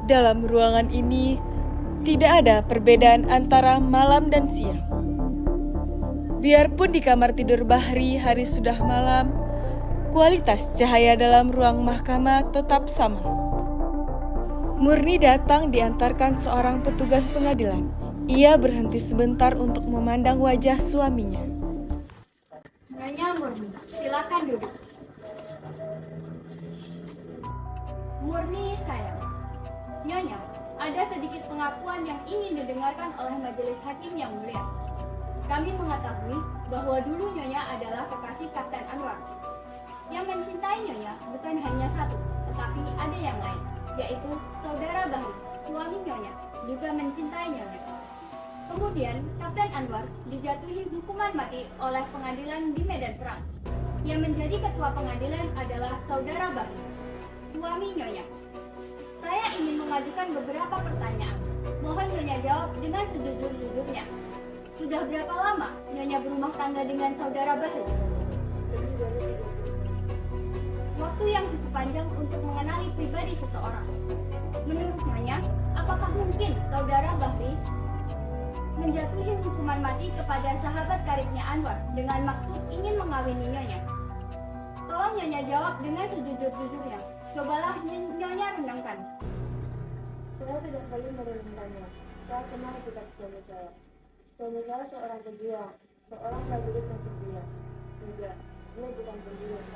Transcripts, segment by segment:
Dalam ruangan ini, tidak ada perbedaan antara malam dan siang. Biarpun di kamar tidur Bahri hari sudah malam, kualitas cahaya dalam ruang mahkamah tetap sama. Murni datang diantarkan seorang petugas pengadilan. Ia berhenti sebentar untuk memandang wajah suaminya. Nyonya Murni, silakan duduk. Murni sayang, Nyonya, ada sedikit pengakuan yang ingin didengarkan oleh majelis hakim yang mulia. Kami mengetahui bahwa dulu Nyonya adalah kekasih Kapten Anwar. Yang mencintai Nyonya bukan hanya satu, tetapi ada yang lain, yaitu Saudara Bahri, suami Nyonya, juga mencintai Nyonya. Kemudian, Kapten Anwar dijatuhi hukuman mati oleh pengadilan di medan perang. Yang menjadi ketua pengadilan adalah Saudara Bahri, suami Nyonya. Saya ingin mengajukan beberapa pertanyaan. Mohon Nyonya jawab dengan sejujur-jujurnya. Sudah berapa lama Nyonya berumah tangga dengan Saudara Bahri? Waktu yang cukup panjang untuk mengenali pribadi seseorang. Menurut Nyonya, apakah mungkin Saudara Bahri menjatuhi hukuman mati kepada sahabat karibnya Anwar dengan maksud ingin mengawini Nyonya? Tolong Nyonya jawab dengan sejujur-jujurnya. Cobalah Nyonya renungkan. Saya tidak perlu merendahkannya. Saya kenal sikap suami saya. Suami saya seorang pejuang, seorang prajurit yang setia. Tidak, dia bukan pejuang.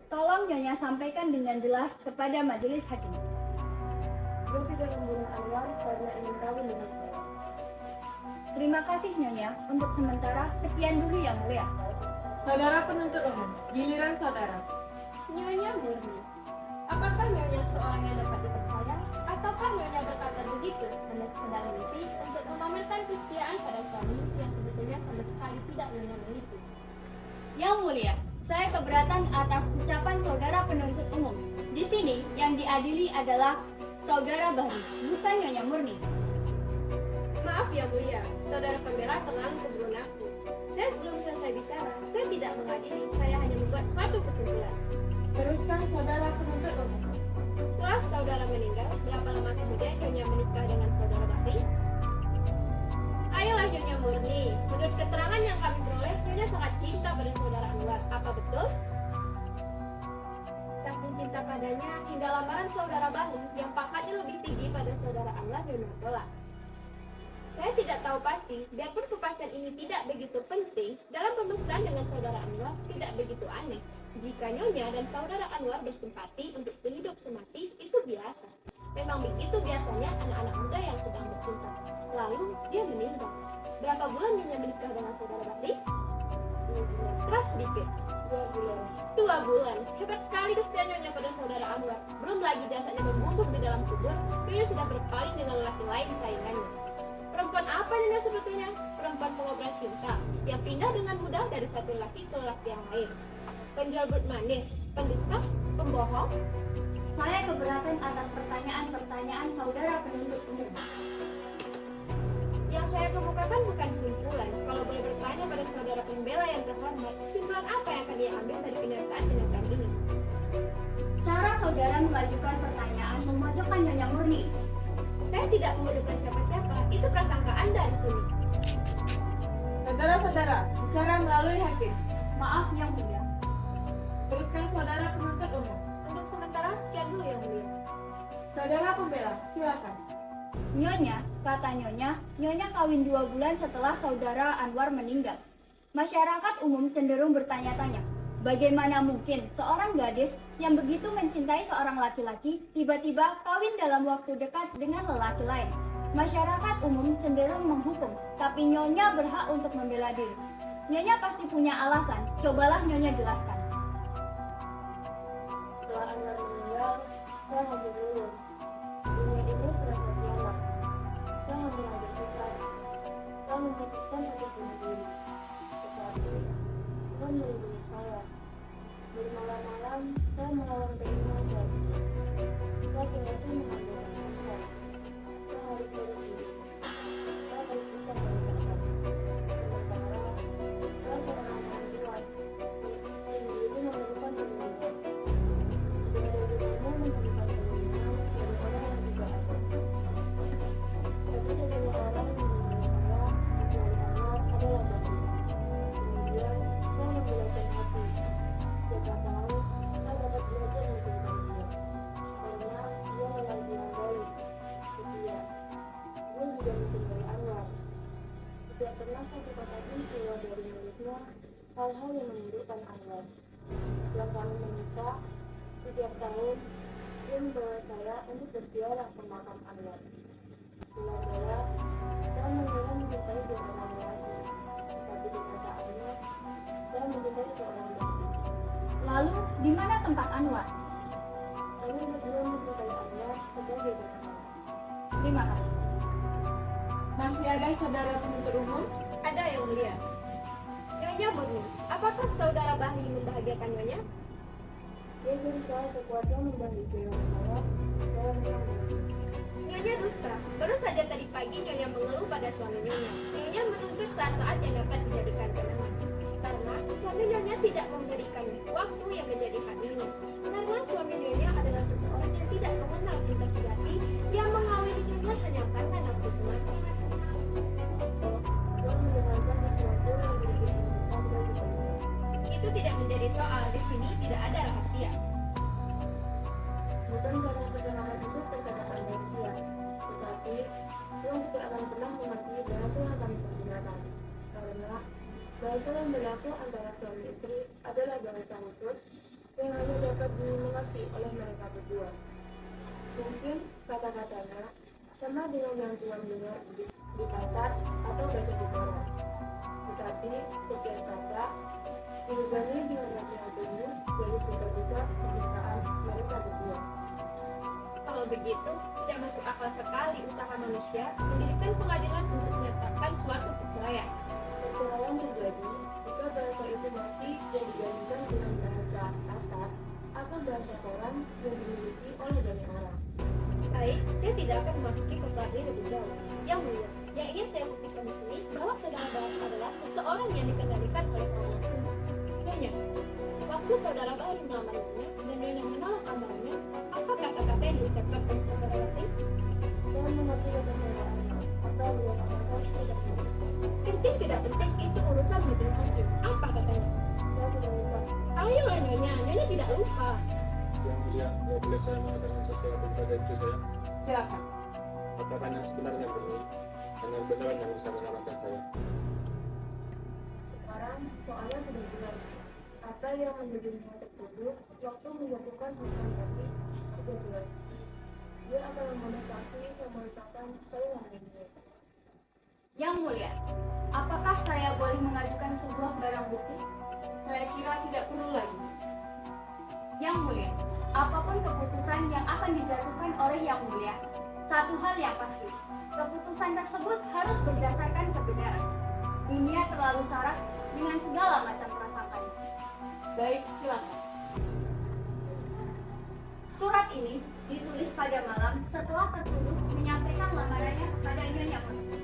Tolong Nyonya sampaikan dengan jelas kepada majelis hakim. Dia tidak membunuh Anwar karena ingin kawin dengan saya. Terima kasih Nyonya. Untuk sementara, sekian dulu yang mulia. Saudara penuntut umum, giliran saudara. Nyonya Murni, apakah Nyonya seorang yang dapat dipercaya, ataukah Nyonya berkata begitu hanya sekedar mimpi untuk memamerkan kesetiaan pada suami yang sebetulnya sama sekali tidak Nyonya miliki? Yang mulia, saya keberatan atas ucapan saudara penuntut umum. Di sini yang diadili adalah Saudara Bahri, bukan Nyonya Murni. Maaf ya mulia, saudara pembela terlalu keburu nafsu. Saya belum selesai bicara, saya tidak mengadili, saya hanya membuat suatu kesimpulan. Teruskan saudara penuntut umum. Setelah saudara meninggal, berapa lama kemudian Nyonya menikah dengan saudara Bahri? Ayolah Nyonya Murni, menurut keterangan yang kami peroleh, Nyonya sangat cinta pada saudara Anwar. Apa betul? Saking cinta padanya, hingga lamaran saudara Bahri yang pangkatnya lebih tinggi pada saudara Anwar Nyonya tolak. Saya tidak tahu pasti, biarpun kepastian ini tidak begitu penting, dalam pemesraan dengan saudara Anwar tidak begitu aneh. Jika Nyonya dan saudara Anwar bersimpati untuk sehidup semati, itu biasa. Memang begitu biasanya anak-anak muda yang sedang bercinta. Lalu, dia meninggal. Berapa bulan Nyonya menikah dengan saudara Bahri? 2 bulan. Terus sedikit. 2 bulan. 2 bulan. Hebat sekali kesetiaan Nyonya pada saudara Anwar. Belum lagi jasadnya membusuk di dalam kubur, Nyonya sudah berpaling dengan lelaki lain saingannya. Perempuan apa Nyonya sebetulnya? Perempuan pengobrol cinta yang pindah dengan mudah dari satu laki ke laki yang lain. Penjual but manis, pendusta, pembohong. Saya keberatan atas pertanyaan-pertanyaan saudara penuntut umum. Yang saya kemukakan bukan kesimpulan. Kalau boleh bertanya pada saudara pembela yang terhormat, kesimpulan apa yang akan dia ambil dari kenyataan-kenyataan ini? Cara saudara mengajukan pertanyaan memojokkan Nyonya Murni. Saya tidak memojokkan siapa-siapa, itu prasangka Anda di sini. Saudara-saudara, bicara melalui hakim. Maaf yang mulia. Teruskan saudara penuntut umum. Untuk sementara sekian dulu yang mulia. Saudara pembela, silakan. Nyonya, kata Nyonya kawin 2 bulan setelah saudara Anwar meninggal. Masyarakat umum cenderung bertanya-tanya, bagaimana mungkin seorang gadis yang begitu mencintai seorang laki-laki tiba-tiba kawin dalam waktu dekat dengan lelaki lain? Masyarakat umum cenderung menghukum, tapi Nyonya berhak untuk membela diri. Nyonya pasti punya alasan, cobalah Nyonya jelaskan. Setelah Anwar meninggal, saya hampir lulus. Dunia ini serasa kiamat. Saya hampir susah. Saya memutuskan untuk bunuh diri. Tetapi, Tuhan melindungi saya. Bermalam-malam, saya melawan keinginan saya. Saya berhasil mengambil resiko saya. Saya harus berdiri. Saya harus bisa berkata. Sementara, saya seorang perempuan. Saya sendiri memerlukan perlindungan. Tidak ada gunanya memberikan perlindungan dia mencintai Anwar. Tidak pernah satu kata pun keluar dari mulutnya hal-hal yang menundukkan Anwar. Setelah kami menikah, setiap tahun dia membawa saya untuk berziarah ke makam Anwar. Mula-mula, saya mengira mencintai dua orang lagi, tapi kenyataannya, saya mencintai seorang gadis. Lalu, di mana tempat Anwar? Kami berdua mencintai Anwar sebagai teman. Terima kasih. Masih ada saudara penuntut umum? Ada yang mulia. Nyonya Murni, apakah saudara Bahri membahagiakan Nyonya? Dia berusaha sekuatnya membahagiakan saya menang. Nyonya dusta. Baru saja tadi pagi Nyonya mengeluh pada suami Nyonya. Nyonya menuntut saat-saat yang dapat dijadikan kenangan. Karena suami Nyonya tidak memberikan waktu yang menjadi hak Nyonya. Karena suami Nyonya adalah seseorang yang tidak mengenal cinta sejati, yang mengawini Nyonya hanya karena nafsu semata. Dia mendengarkan sesuatu yang diinginkan bagi saya. Itu tidak menjadi soal. Di sini tidak ada rahasia. Bukan karena ketenangan itu terkadang sia, tetapi Tuhan tidak akan pernah mengerti bahasa yang kami pergunakan. Karena bahasa yang berlaku antara suami istri adalah bahasa khusus yang hanya dapat dimengerti oleh mereka berdua. Mungkin kata-katanya sama dengan yang Tuhan dengar di pasar atau baca di koran. Tetapi setiap kata diubahnya dengan nasihat penuh dari suka-duka kesukaan mereka berdua. Kalau begitu, tidak masuk akal sekali usaha manusia mendirikan pengadilan untuk menyatakan suatu perceraian. Perceraian terjadi jika bahasa itu mati dan digantikan dengan bahasa asal atau bahasa koran yang dimiliki oleh banyak orang. Baik, saya tidak akan memasuki persoalan ini lebih jauh. Yang mulia, yang ingin saya buktikan di sini bahwa saudara Bahri adalah seseorang yang dikendalikan oleh orang yang sungguh. Nyonya, waktu saudara Bahri melamar Nyonya dan Nyonya menolak lamarannya, apa kata-kata yang diucapkan oleh saudara Bahri? Saya mengerti kata-kata atau dia katakan tidak penting. Penting tidak penting itu urusan majelis hakim. Apa katanya? Saya sudah lupa. Ayolah Nyonya, Nyonya tidak lupa. Yang mulia, boleh saya mengatakan sesuatu kepada istri saya? Silakan. Apakah yang sebenarnya Murni? Dengan beneran yang bisa menyelamatkan saya? Sekarang soalnya sudah jelas. Apa yang menjadinya tertuduh waktu melakukan hukuman mati sudah jelas. Dia akan membunuh saksi yang merupakan saya yang meninggal. Yang mulia, apakah saya boleh mengajukan sebuah barang bukti? Saya kira tidak perlu lagi. Yang mulia, apapun keputusan yang akan dijatuhkan oleh Yang Mulia, satu hal yang pasti, keputusan tersebut harus berdasarkan kebenaran. Dunia terlalu syarat dengan segala macam prasangkanya. Baik, silakan. Surat ini ditulis pada malam setelah tertuduh menyampaikan lamarannya kepada Nyonya Murni.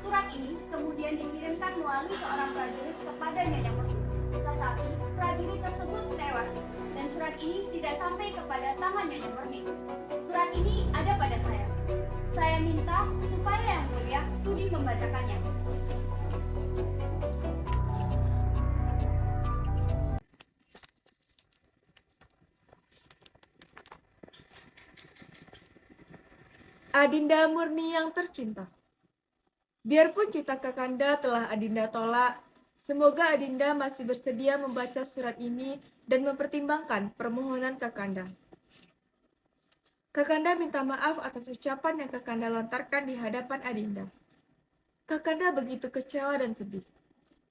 Surat ini kemudian dikirimkan melalui seorang prajurit kepada Nyonya Murni. Tetapi prajurit tersebut tewas dan surat ini tidak sampai kepada tangan Nyonya Murni. Surat ini ada pada saya. Saya minta supaya Yang Mulia sudi membacakannya. Adinda Murni yang tercinta. Biarpun cita Kakanda telah Adinda tolak, semoga Adinda masih bersedia membaca surat ini dan mempertimbangkan permohonan Kakanda. Kakanda minta maaf atas ucapan yang Kakanda lontarkan di hadapan Adinda. Kakanda begitu kecewa dan sedih,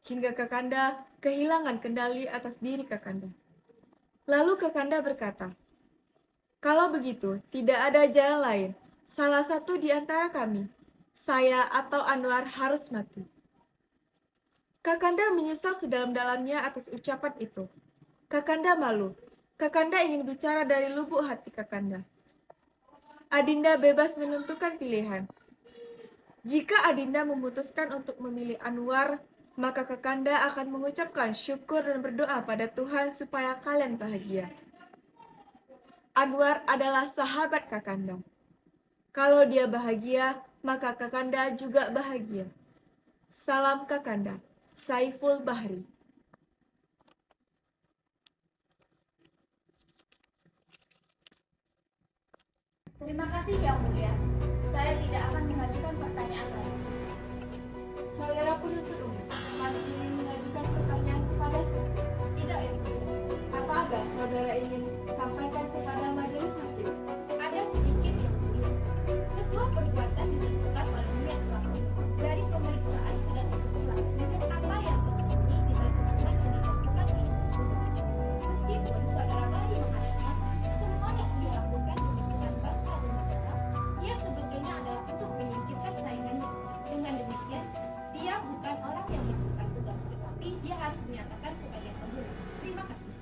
hingga Kakanda kehilangan kendali atas diri Kakanda. Lalu Kakanda berkata, "Kalau begitu, tidak ada jalan lain. Salah satu di antara kami, saya atau Anwar harus mati." Kakanda menyesal sedalam-dalamnya atas ucapan itu. Kakanda malu. Kakanda ingin bicara dari lubuk hati Kakanda. Adinda bebas menentukan pilihan. Jika Adinda memutuskan untuk memilih Anwar, maka Kakanda akan mengucapkan syukur dan berdoa pada Tuhan supaya kalian bahagia. Anwar adalah sahabat Kakanda. Kalau dia bahagia, maka Kakanda juga bahagia. Salam Kakanda, Saiful Bahri. Terima kasih Yang Mulia. Saya tidak akan mengajukan pertanyaan lagi. Saudara penuntut umum masih ingin mengajukan pertanyaan kepada saksi. Tidak, Yang Mulia. Apa ada saudara ingin sampaikan kepada majelis hakim? Ada sedikit, Yang Mulia. Sebuah perbuatan ditentukan oleh niat pelaku. Dari pemeriksaan sudah cukup jelas dengan apa yang tersembunyi di balik perbuatan yang dilakukan ini. Meskipun saudara Bayi mengatakan semua yang ia lakukan demi Tuhan bangsa dan negara, ia sebetulnya adalah untuk menyingkirkan saingannya. Dengan demikian, dia bukan orang yang melakukan tugas, tetapi dia harus dinyatakan sebagai pembunuh. Terima kasih.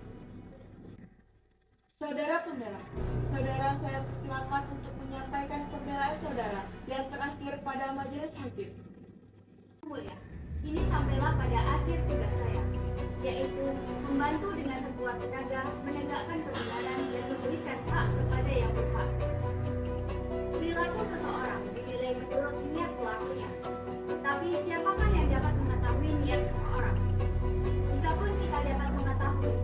Saudara pembela, saudara saya persilakan untuk menyampaikan pembelaan saudara yang terakhir pada majelis hakim. Mulia, ini sampailah pada akhir tugas saya, yaitu membantu dengan sekuat tenaga menegakkan kebenaran dan memberikan hak kepada yang berhak. Perilaku seseorang dinilai menurut niat pelakunya, tapi siapakah yang dapat mengetahui niat seseorang? Jikapun kita dapat mengetahui,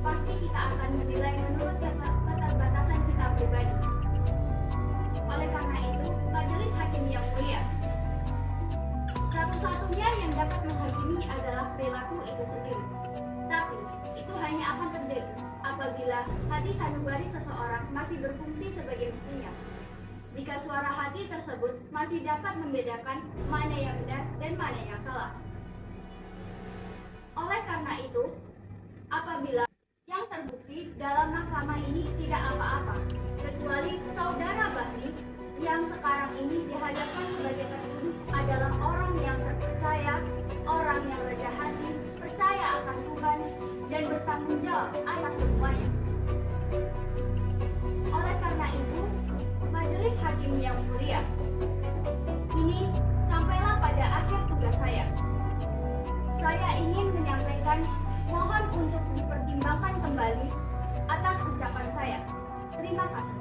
pasti kita akan menilai menurut keterbatasan kita pribadi. Oleh karena itu, majelis hakim yang mulia, satu-satunya yang dapat menghakimi adalah perilaku itu sendiri. Tapi, itu hanya akan terjadi apabila hati sanubari seseorang masih berfungsi sebagai mestinya. Jika suara hati tersebut masih dapat membedakan mana yang benar dan mana yang salah. Oleh karena itu, apabila yang terbukti dalam mahkamah ini tidak apa-apa, kecuali saudara Bahri yang sekarang ini dihadapkan sebagai tertuduh adalah orang yang terpercaya, orang yang rendah hati, percaya akan Tuhan, dan bertanggung jawab atas semuanya. Oleh karena itu, majelis hakim yang mulia, ini sampailah pada akhir tugas saya. Saya ingin menyampaikan mohon untuk dipertimbangkan kembali atas ucapan saya. Terima kasih.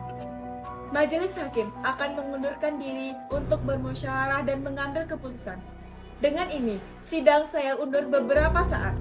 Majelis hakim akan mengundurkan diri untuk bermusyawarah dan mengambil keputusan. Dengan ini, sidang saya undur beberapa saat.